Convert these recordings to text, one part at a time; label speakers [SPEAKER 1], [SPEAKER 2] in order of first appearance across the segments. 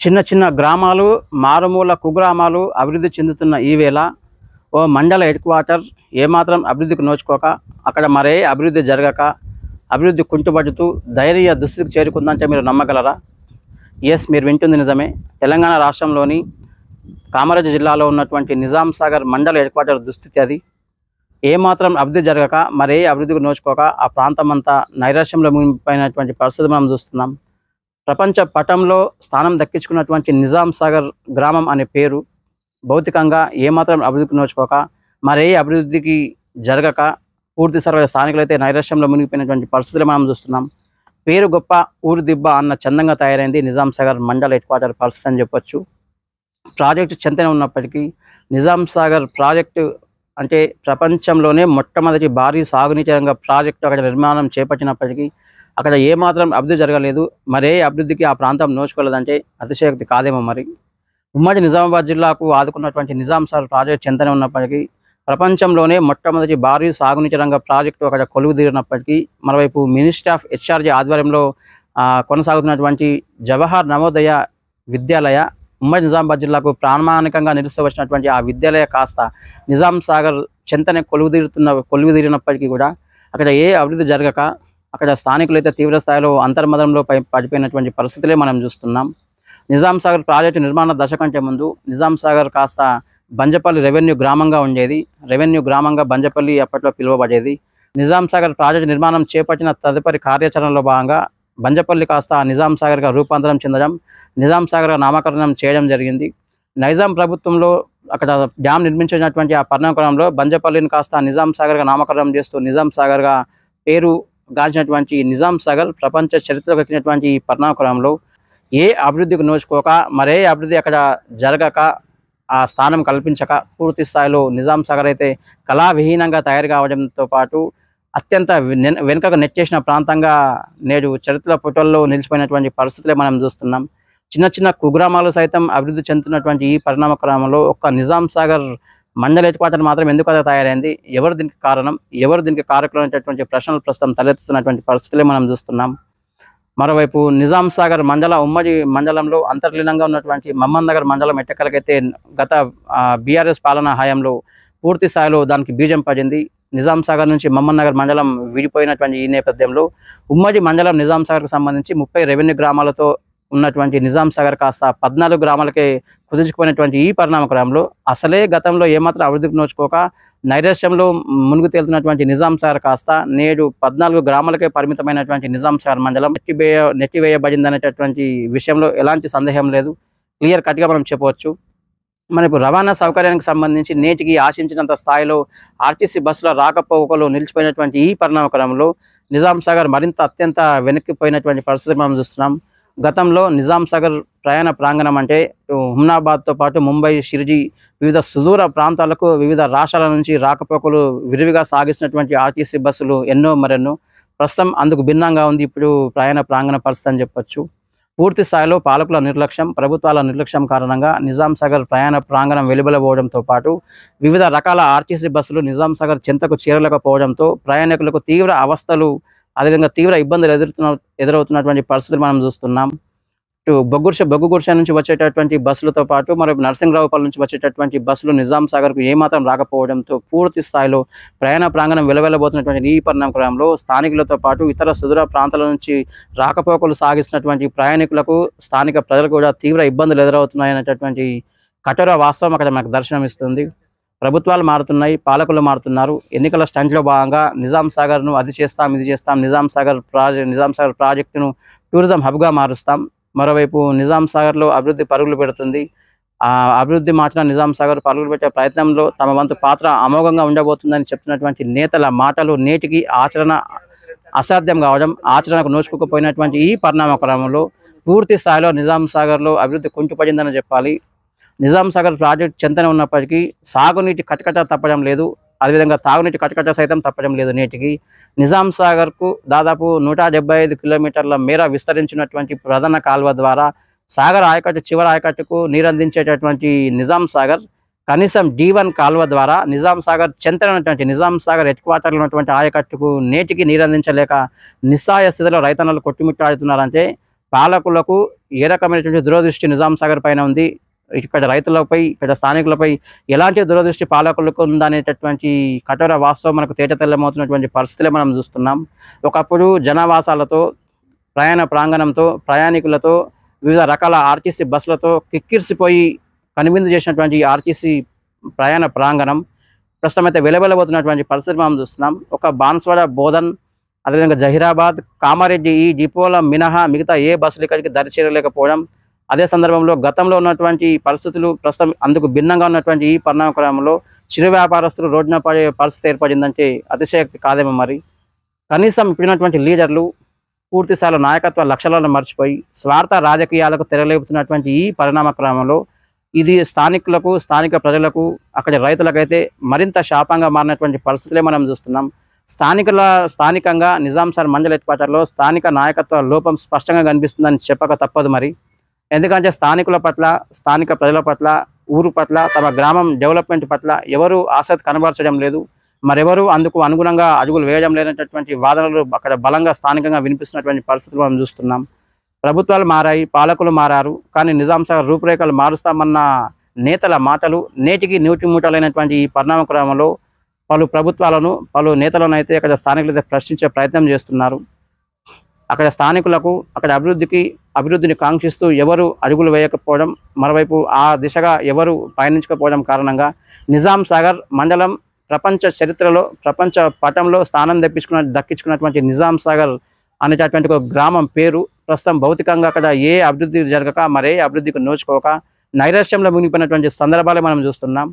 [SPEAKER 1] చిన్న చిన్న గ్రామాలు, మారుమూల కుగ్రామాలు అభివృద్ధి చెందుతున్న ఈ వేళ ఓ మండల హెడ్ క్వార్టర్ ఏమాత్రం అభివృద్ధికి నోచుకోక, అక్కడ మరే అభివృద్ధి జరగక, అభివృద్ధి కుంటుపడుతూ దయనీయ దుస్థితికి చేరుకుందంటే మీరు నమ్మగలరా? ఎస్, మీరు వింటుంది నిజమే. తెలంగాణ రాష్ట్రంలోని కామారెడ్డి జిల్లాలో ఉన్నటువంటి నిజాం సాగర్ మండల హెడ్ క్వార్టర్ దుస్థితి అది. ఏమాత్రం అభివృద్ధి జరగక, మరే అభివృద్ధికి నోచుకోక ఆ ప్రాంతం అంతా నైరాశ్యంలో మునిగిపోయినటువంటి పరిస్థితి మనం చూస్తున్నాం. ప్రపంచ పటంలో స్థానం దక్కించుకున్నటువంటి నిజాం సాగర్ గ్రామం అనే పేరు భౌతికంగా ఏమాత్రం అభివృద్ధికి నోచుకోక, మరే అభివృద్ధికి జరగక, పూర్తి స్థాయిలో స్థానికులైతే నైరాశ్యంలో మునిగిపోయినటువంటి పరిస్థితులు మనం చూస్తున్నాం. పేరు గొప్ప ఊరు దిబ్బ అన్న చందంగా తయారైంది నిజాం సాగర్ మండల హెడ్ క్వార్టర్ పరిస్థితి అని చెప్పొచ్చు. ప్రాజెక్టు చెంతనే ఉన్నప్పటికీ నిజాం సాగర్ ప్రాజెక్టు అంటే ప్రపంచంలోనే మొట్టమొదటి భారీ సాగునీటి రంగ ప్రాజెక్టు అక్కడ నిర్మాణం చేపట్టినప్పటికీ అక్కడ ఏమాత్రం అభివృద్ధి జరగలేదు. మరే అభివృద్ధికి ఆ ప్రాంతం నోచుకోలేదంటే అతిశయోక్తి కాదేమో. మరి ఉమ్మడి నిజామాబాద్ జిల్లాకు ఆదుకున్నటువంటి నిజాం సాగర్ ప్రాజెక్టు చెంతనే ఉన్నప్పటికీ ప్రపంచంలోనే మొట్టమొదటి భారీ సాగునీటి రంగ ప్రాజెక్టు అక్కడ కొలువుదీరినప్పటికీ మరోవైపు మినిస్ట్రీ ఆఫ్ హెచ్ఆర్జీ ఆధ్వర్యంలో కొనసాగుతున్నటువంటి జవహర్ నవోదయ విద్యాలయ ఉమ్మడి నిజామాబాద్ జిల్లాకు ప్రామాణికంగా నిలుస్తూ వచ్చినటువంటి ఆ విద్యాలయ కాస్త నిజాం సాగర్ చెంతనే కొలువుదీరినప్పటికీ కూడా అక్కడ ఏ అభివృద్ధి జరగక అక్కడ స్థానికులైతే తీవ్ర స్థాయిలో అంతర్మదంలో పడిపోయినటువంటి పరిస్థితులే మనం చూస్తున్నాం. నిజాం సాగర్ ప్రాజెక్టు నిర్మాణ దశ కంటే ముందు నిజాం సాగర్ కాస్త బంజపల్లి రెవెన్యూ గ్రామంగా ఉండేది. రెవెన్యూ గ్రామంగా బంజపల్లి అప్పట్లో పిలువబడేది. నిజాం సాగర్ ప్రాజెక్టు నిర్మాణం చేపట్టిన తదుపరి కార్యాచరణలో భాగంగా బంజపల్లి కాస్త నిజాం సాగర్గా రూపాంతరం చెందడం, నిజాం సాగర్గా నామకరణం చేయడం జరిగింది. నైజాం ప్రభుత్వంలో అక్కడ డ్యామ్ నిర్మించినటువంటి ఆ పరిణామక్రమంలో బంజపల్లిని కాస్త నిజాం సాగర్గా నామకరణం చేస్తూ నిజాం సాగర్గా పేరు గాంచినటువంటి నిజాం సాగర్ ప్రపంచ చరిత్రలో ఎక్కినటువంటి ఈ పరిణామక్రమంలో ఏ అభివృద్ధికి నోచుకోక, మరే అభివృద్ధి అక్కడ జరగక, ఆ స్థానం కల్పించక పూర్తి స్థాయిలో నిజాం సాగర్ అయితే కళావిహీనంగా తయారు కావడంతో పాటు అత్యంత వెనుకకు నెట్టేసిన ప్రాంతంగా నేడు చరిత్ర పుటల్లో నిలిచిపోయినటువంటి పరిస్థితులే మనం చూస్తున్నాం. చిన్న చిన్న కుగ్రామాలు సైతం అభివృద్ధి చెందుతున్నటువంటి ఈ పరిణామక్రమంలో ఒక్క నిజాం సాగర్ మండల హెడ్ క్వార్టర్ మాత్రం ఎందుకు అలా తయారైంది? ఎవరు దీనికి కారణం? ఎవరు దీనికి కారకులు అనేటటువంటి ప్రశ్నలు ప్రస్తుతం తలెత్తుతున్నటువంటి పరిస్థితులే మనం చూస్తున్నాం. మరోవైపు నిజాం సాగర్ ఉమ్మడి మండలంలో అంతర్లీనంగా ఉన్నటువంటి మహమ్మద్ నగర్ మండలం ఎట్టకలకైతే గత బీఆర్ఎస్ పాలనా హయాంలో పూర్తి స్థాయిలో దానికి బీజం పడింది. నిజాం సాగర్ నుంచి మహమ్మద్ నగర్ మండలం విడిపోయినటువంటి ఈ నేపథ్యంలో ఉమ్మడి మండలం నిజాం సాగర్కు సంబంధించి 30 రెవెన్యూ గ్రామాలతో ఉన్నటువంటి నిజాం సాగర్ కాస్త 14 గ్రామాలకే కుదుర్చుకుపోయినటువంటి ఈ పరిణామక్రమంలో అసలే గతంలో ఏమాత్రం అభివృద్ధికి నోచుకోక నైరాశ్యంలో మునుగు తేలుతున్నటువంటి నిజాం సాగర్ కాస్త నేడు 14 గ్రామాలకే పరిమితమైనటువంటి నిజాం సాగర్ మండలం నెట్టివేయబడింది అనేటటువంటి విషయంలో ఎలాంటి సందేహం లేదు. క్లియర్ కట్గా మనం చెప్పవచ్చు. మనకు రవాణా సౌకర్యానికి సంబంధించి నేటికి ఆశించినంత స్థాయిలో ఆర్టీసీ బస్సుల రాకపోకలు నిలిచిపోయినటువంటి ఈ పరిణామక్రమంలో నిజాం సాగర్ మరింత అత్యంత వెనక్కిపోయినటువంటి పరిస్థితి మనం చూస్తున్నాం. గతంలో నిజాం సాగర్ ప్రయాణ ప్రాంగణం అంటే హుమ్నాబాద్తో పాటు ముంబై, షిర్జీ వివిధ సుదూర ప్రాంతాలకు వివిధ రాష్ట్రాల నుంచి రాకపోకలు విరివిగా సాగిస్తున్నటువంటి ఆర్టీసీ బస్సులు ఎన్నో మరెన్నో. ప్రస్తుతం అందుకు భిన్నంగా ఉంది ఇప్పుడు ప్రయాణ ప్రాంగణ పరిస్థితి అని చెప్పొచ్చు. పూర్తి స్థాయిలో పాలకుల నిర్లక్ష్యం, ప్రభుత్వాల నిర్లక్ష్యం కారణంగా నిజాం సాగర్ ప్రయాణ ప్రాంగణం వెలువడబోవడంతో పాటు వివిధ రకాల ఆర్టీసీ బస్సులు నిజాం సాగర్ చెంతకు చేరలేకపోవడంతో ప్రయాణికులకు తీవ్ర అవస్థలు, అదేవిధంగా తీవ్ర ఇబ్బందులు ఎదురవుతున్నటువంటి పరిస్థితులు మనం చూస్తున్నాం. ఇటు బొగ్గుగుర్ష నుంచి వచ్చేటటువంటి బస్సులతో పాటు మరొక నరసింహరావుపల్లి నుంచి వచ్చేటటువంటి బస్సులు నిజాం సాగర్కు ఏమాత్రం రాకపోవడంతో పూర్తి స్థాయిలో ప్రయాణ ప్రాంగణం వెలువెళ్ళబోతున్నటువంటి ఈ పరిణామక్రమంలో స్థానికులతో పాటు ఇతర సుదూర ప్రాంతాల నుంచి రాకపోకలు సాగిస్తున్నటువంటి ప్రయాణికులకు, స్థానిక ప్రజలకు కూడా తీవ్ర ఇబ్బందులు ఎదురవుతున్నాయనేటటువంటి కఠోర వాస్తవం అక్కడ మనకు దర్శనమిస్తుంది. ప్రభుత్వాలు మారుతున్నాయి, పాలకులు మారుతున్నారు. ఎన్నికల స్టంట్లో భాగంగా నిజాం సాగర్ను అది చేస్తాం, ఇది చేస్తాం, నిజాం సాగర్ ప్రాజెక్టును టూరిజం హబ్గా మారుస్తాం. మరోవైపు నిజాం సాగర్లో అభివృద్ధి పరుగులు పెడుతుంది. ఆ అభివృద్ధి మాత్రం నిజాం సాగర్ పరుగులు పెట్టే ప్రయత్నంలో తమ వంతు పాత్ర అమోఘంగా ఉండబోతుందని చెప్తున్నటువంటి నేతల మాటలు నేటికి ఆచరణ అసాధ్యం కావడం, ఆచరణకు నోచుకోకపోయినటువంటి ఈ పరిణామక్రమంలో పూర్తి స్థాయిలో నిజాం సాగర్లో అభివృద్ధి కుంటుపడిందని చెప్పాలి. నిజాం సాగర్ ప్రాజెక్టు చెంతనే ఉన్నప్పటికీ సాగునీటి కటకట తప్పడం లేదు, అదేవిధంగా తాగునీటి కటకట సైతం తప్పడం లేదు. నేటికి నిజాం సాగర్కు దాదాపు 175 కిలోమీటర్ల మేర విస్తరించినటువంటి ప్రధాన కాలువ ద్వారా సాగర్ ఆయకట్టు చివరి ఆయకట్టుకు నీరందించేటటువంటి నిజాం సాగర్ కనీసం D1 కాలువ ద్వారా నిజాం సాగర్ చెంతన ఉన్నటువంటి నిజాం సాగర్ హెడ్ క్వార్టర్లో ఉన్నటువంటి ఆయకట్టుకు నేటికి నీరందించలేక నిస్సాయ స్థితిలో రైతన్నలు కొట్టుమిట్టాడుతున్నారంటే పాలకులకు ఏ రకమైనటువంటి దురదృష్టి నిజాం సాగర్ పైన ఉంది, ఇక్కడ రైతులపై ఇక్కడ స్థానికులపై ఎలాంటి దురదృష్టి పాలకులకు ఉందనేటటువంటి కఠోర వాస్తవం మనకు తేటతెల్లమవుతున్నటువంటి పరిస్థితులే మనం చూస్తున్నాం. ఒకప్పుడు జనావాసాలతో, ప్రయాణ ప్రాంగణంతో, ప్రయాణికులతో, వివిధ రకాల ఆర్టీసీ బస్సులతో కిక్కిరిసిపోయి కనువిందు చేసినటువంటి ఆర్టీసీ ప్రయాణ ప్రాంగణం ప్రస్తుతం అయితే వెలవెలబోతున్నటువంటి పరిస్థితి మనం చూస్తున్నాం. ఒక బాన్స్వాడ, బోధన్, అదేవిధంగా జహీరాబాద్, కామారెడ్డి ఈ డిపోల మినహా మిగతా ఏ బస్సులు ఇక్కడికి దరి చేరలేకపోవడం, అదే సందర్భంలో గతంలో ఉన్నటువంటి పరిస్థితులు ప్రస్తుతం అందుకు భిన్నంగా ఉన్నటువంటి ఈ పరిణామక్రమంలో చిరు వ్యాపారస్తులు రోడ్డున పడే పరిస్థితి ఏర్పడిందంటే అతిశయోక్తి కాదేమో. మరి కనీసం ఇప్పుడున్నటువంటి లీడర్లు పూర్తి స్థాయిలో నాయకత్వ లక్ష్యాలను మర్చిపోయి స్వార్థ రాజకీయాలకు తెరలేపుతున్నటువంటి ఈ పరిణామక్రమంలో ఇది స్థానికులకు, స్థానిక ప్రజలకు, అక్కడి రైతులకైతే మరింత శాపంగా మారినటువంటి పరిస్థితులే మనం చూస్తున్నాం. స్థానికంగా నిజాం సాగర్ మండల హెడ్ క్వార్టర్లో స్థానిక నాయకత్వ లోపం స్పష్టంగా కనిపిస్తుందని చెప్పక తప్పదు. మరి ఎందుకంటే స్థానికుల పట్ల, స్థానిక ప్రజల పట్ల, ఊరు పట్ల, తమ గ్రామం డెవలప్మెంట్ పట్ల ఎవరు ఆసక్తి కనబరచడం లేదు, మరెవరు అందుకు అనుగుణంగా అడుగులు వేయడం లేనటువంటి వాదనలు అక్కడ బలంగా స్థానికంగా వినిపిస్తున్నటువంటి పరిస్థితులు మనం చూస్తున్నాం. ప్రభుత్వాలు మారాయి, పాలకులు మారారు, కానీ నిజాం సాగర్ రూపురేఖలు మారుస్తామన్న నేతల మాటలు నేటికి నూటిమూటలైనటువంటి ఈ పరిణామక్రమంలో పలు ప్రభుత్వాలను, పలు నేతలను అయితే అక్కడ స్థానికులైతే ప్రశ్నించే ప్రయత్నం చేస్తున్నారు. అక్కడ స్థానికులకు అక్కడ అభివృద్ధిని కాంక్షిస్తూ ఎవరు అడుగులు వేయకపోవడం, మరోవైపు ఆ దిశగా ఎవరు పయనించకపోవడం కారణంగా నిజాం సాగర్ మండలం ప్రపంచ చరిత్రలో, ప్రపంచ పటంలో స్థానం దక్కించుకున్నటువంటి నిజాం సాగర్ అనేటటువంటి ఒక గ్రామం పేరు ప్రస్తుతం భౌతికంగా అక్కడ ఏ అభివృద్ధి జరగక, మరే అభివృద్ధికి నోచుకోక నైరాశ్యంలో మునిగిపోయినటువంటి సందర్భాలే మనం చూస్తున్నాం.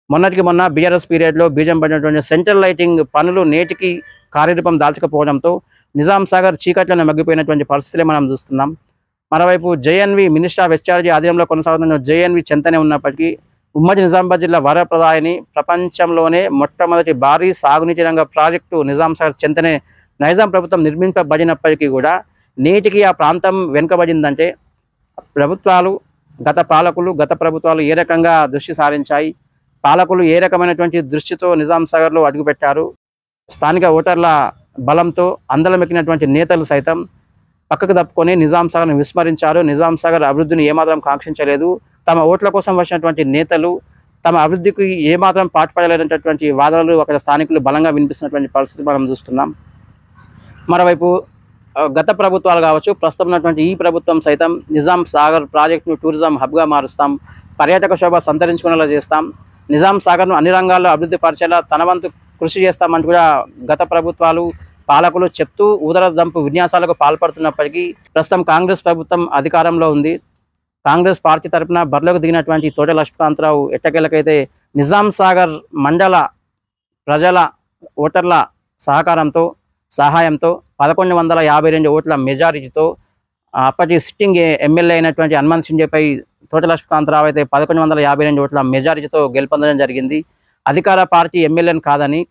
[SPEAKER 1] మొన్నటికి మొన్న బీఆర్ఎస్ పీరియడ్లో బీజం పడినటువంటి సెంట్రల్ లైటింగ్ పనులు నేటికి కార్యరూపం దాల్చకపోవడంతో నిజాం సాగర్ చీకట్లను మగ్గిపోయినటువంటి పరిస్థితులే మనం చూస్తున్నాం. మరోవైపు జేఎన్వి మినిస్టర్ ఆఫ్ హెచ్ఆర్జీ ఆధ్వర్యంలో కొనసాగుతున్న జేఎన్వి చెంతనే ఉన్నప్పటికీ ఉమ్మడి నిజామాబాద్ జిల్లా వరప్రదాయని ప్రపంచంలోనే మొట్టమొదటి భారీ సాగునీటి రంగ ప్రాజెక్టు నిజాం సాగర్ చెంతనే నైజాం ప్రభుత్వం నిర్మింపబడినప్పటికీ కూడా నేటికి ఆ ప్రాంతం వెనుకబడిందంటే గత ప్రభుత్వాలు ఏ రకంగా దృష్టి సారించాయి, పాలకులు ఏ రకమైనటువంటి దృష్టితో నిజాం సాగర్లో అడుగుపెట్టారు, స్థానిక ఓటర్ల బలంతో అందలమెక్కినటువంటి నేతలు సైతం పక్కకు తప్పుకొని నిజాం సాగర్ను విస్మరించారు. నిజాం సాగర్ అభివృద్ధిని ఏమాత్రం కాంక్షించలేదు. తమ ఓట్ల కోసం వచ్చినటువంటి నేతలు తమ అభివృద్ధికి ఏమాత్రం పాటుపడలేనటువంటి వాదనలు అక్కడ స్థానికులు బలంగా వినిపిస్తున్నటువంటి పరిస్థితి మనం చూస్తున్నాం. మరోవైపు గత ప్రభుత్వాలు కావచ్చు, ప్రస్తుతం ఉన్నటువంటి ఈ ప్రభుత్వం సైతం నిజాం సాగర్ ప్రాజెక్టును టూరిజం హబ్గా మారుస్తాం, పర్యాటక శోభ సంతరించుకునేలా చేస్తాం, నిజాం సాగర్ను అన్ని రంగాల్లో అభివృద్ధి పరిచేలా తన వంతు కృషి చేస్తామంటూ కూడా గత ప్రభుత్వాలు, పాలకులు చెప్తూ ఊదరదంపు విన్యాసాలకు పాల్పడుతున్నప్పటికీ ప్రస్తుతం కాంగ్రెస్ ప్రభుత్వం అధికారంలో ఉంది. కాంగ్రెస్ పార్టీ తరఫున బరిలోకి దిగినటువంటి తోట లక్ష్మీకాంతరావు ఎట్టకేలకైతే నిజాం సాగర్ మండల ప్రజల ఓటర్ల సహాయంతో 1152 ఓట్ల మెజారిటీతో అప్పటి సిట్టింగ్ ఎమ్మెల్యే అయినటువంటి హనుమంత్ సింజేపై తోట లక్ష్మీకాంతరావు అయితే 1152 ఓట్ల మెజారిటీతో గెలుపొందడం జరిగింది. అధికార పార్టీ ఎమ్మెల్యేను కాదని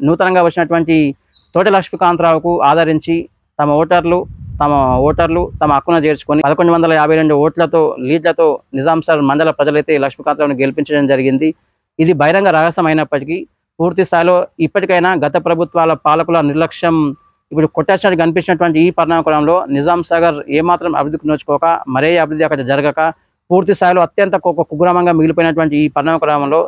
[SPEAKER 1] నూతనంగా వచ్చినటువంటి తోట లక్ష్మీకాంతరావుకు ఆదరించి తమ ఓటర్లు తమ హక్కున చేర్చుకొని 1152 ఓట్లతో లీడ్లతో నిజాం సాగర్ మండల ప్రజలైతే లక్ష్మీకాంతరావును గెలిపించడం జరిగింది. ఇది బహిరంగ రహస్యం అయినప్పటికీ పూర్తి స్థాయిలో ఇప్పటికైనా గత ప్రభుత్వాల పాలకుల నిర్లక్ష్యం ఇప్పుడు కొట్టేసినట్టు కనిపించినటువంటి ఈ పరిణామక్రమంలో నిజాం సాగర్ ఏమాత్రం అభివృద్ధికి నోచుకోక, మరే అభివృద్ధి అక్కడ జరగక పూర్తి స్థాయిలో అత్యంత కుగ్రామంగా మిగిలిపోయినటువంటి ఈ పరిణామక్రమంలో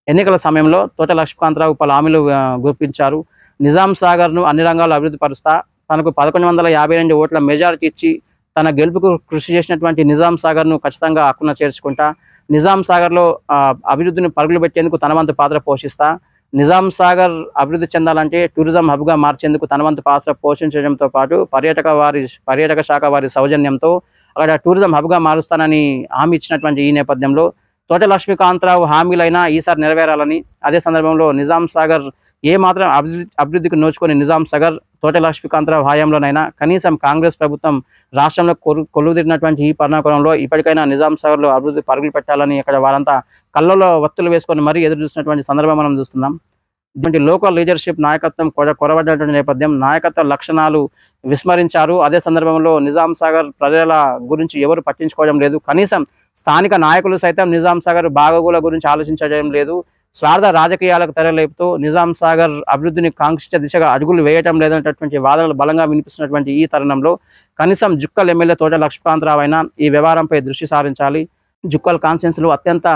[SPEAKER 1] ఎన్నికల సమయంలో తోట లక్ష్మీకాంతరావు పలు హామీలు గుర్తించారు. నిజాం సాగర్ను అన్ని రంగాల్లో అభివృద్ధి పరుస్తా, తనకు 1152 ఓట్ల మెజారిటీ ఇచ్చి తన గెలుపుకు కృషి చేసినటువంటి నిజాం సాగర్ను ఖచ్చితంగా హక్కున చేర్చుకుంటా, నిజాం సాగర్లో అభివృద్ధిని పరుగులు పెట్టేందుకు తన వంతు పాత్ర పోషిస్తా, నిజాం సాగర్ అభివృద్ధి చెందాలంటే టూరిజం హబ్గా మార్చేందుకు తన వంతు పాత్ర పోషించడంతో పాటు పర్యాటక శాఖ వారి సౌజన్యంతో అక్కడ టూరిజం హబ్గా మారుస్తానని హామీ ఇచ్చినటువంటి ఈ నేపథ్యంలో తోట లక్ష్మీకాంతరావు హామీలైనా ఈసారి నెరవేరాలని, అదే సందర్భంలో నిజాం సాగర్ ఏమాత్రం అభివృద్ధికి నోచుకొని నిజాం సాగర్ తోట లక్ష్మీకాంతరావు హయాంలోనైనా కనీసం కాంగ్రెస్ ప్రభుత్వం రాష్ట్రంలో కొలువుదీరినటువంటి ఈ పరిణామక్రమంలో ఇప్పటికైనా నిజాం సాగర్లో అభివృద్ధి పరుగులు పెట్టాలని అక్కడ వారంతా కళ్ళలో వత్తులు వేసుకొని మరీ ఎదురు చూసినటువంటి సందర్భం మనం చూస్తున్నాం. ఇటువంటి లోకల్ లీడర్షిప్ నాయకత్వం కొరవడినటువంటి నేపథ్యం, నాయకత్వ లక్షణాలు విస్మరించారు. అదే సందర్భంలో నిజాం సాగర్ ప్రజల గురించి ఎవరు పట్టించుకోవడం లేదు. కనీసం స్థానిక నాయకులు సైతం నిజాం సాగర్ బాగోగుల గురించి ఆలోచించడం లేదు. స్వార్థ రాజకీయాలకు తెరలేపుతూ నిజాం సాగర్ అభివృద్ధిని కాంక్షించే దిశగా అడుగులు వేయటం లేదనేటటువంటి వాదనలు బలంగా వినిపిస్తున్నటువంటి ఈ తరుణంలో కనీసం జుక్కల్ ఎమ్మెల్యే తోట లక్ష్మీకాంతరావు అయినా ఈ వ్యవహారంపై దృష్టి సారించాలి. జుక్కల్ కాన్స్టిట్యున్సీలో అత్యంత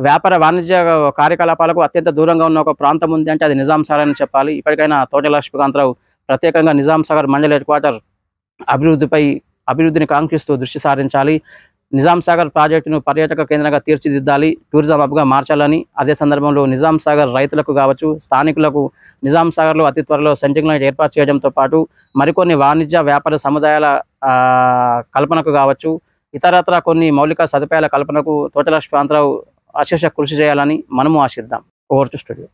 [SPEAKER 1] వ్యాపార వాణిజ్య కార్యకలాపాలకు అత్యంత దూరంగా ఉన్న ఒక ప్రాంతం ఉంది అంటే అది నిజాం సాగర్ అని చెప్పాలి. ఇప్పటికైనా తోట లక్ష్మీకాంతరావు ప్రత్యేకంగా నిజాం సాగర్ మండల హెడ్ క్వార్టర్ అభివృద్ధిని కాంక్షిస్తూ దృష్టి సారించాలి. నిజాం సాగర్ ప్రాజెక్టును పర్యాటక కేంద్రంగా తీర్చిదిద్దాలి, టూరిజం హబ్గా మార్చాలని. అదే సందర్భంలో నిజాం సాగర్ రైతులకు కావచ్చు, స్థానికులకు నిజాం సాగర్లో అతి త్వరలో సెంట్రింగ్ లైట్ ఏర్పాటు చేయడంతో పాటు మరికొన్ని వాణిజ్య వ్యాపార సముదాయాల కల్పనకు కావచ్చు, ఇతరత్ర కొన్ని మౌలిక సదుపాయాల కల్పనకు తోట లక్ష్మీకాంతరావు అశేష కృషి చేయాలని మనము ఆశిద్దాం. Over to studio.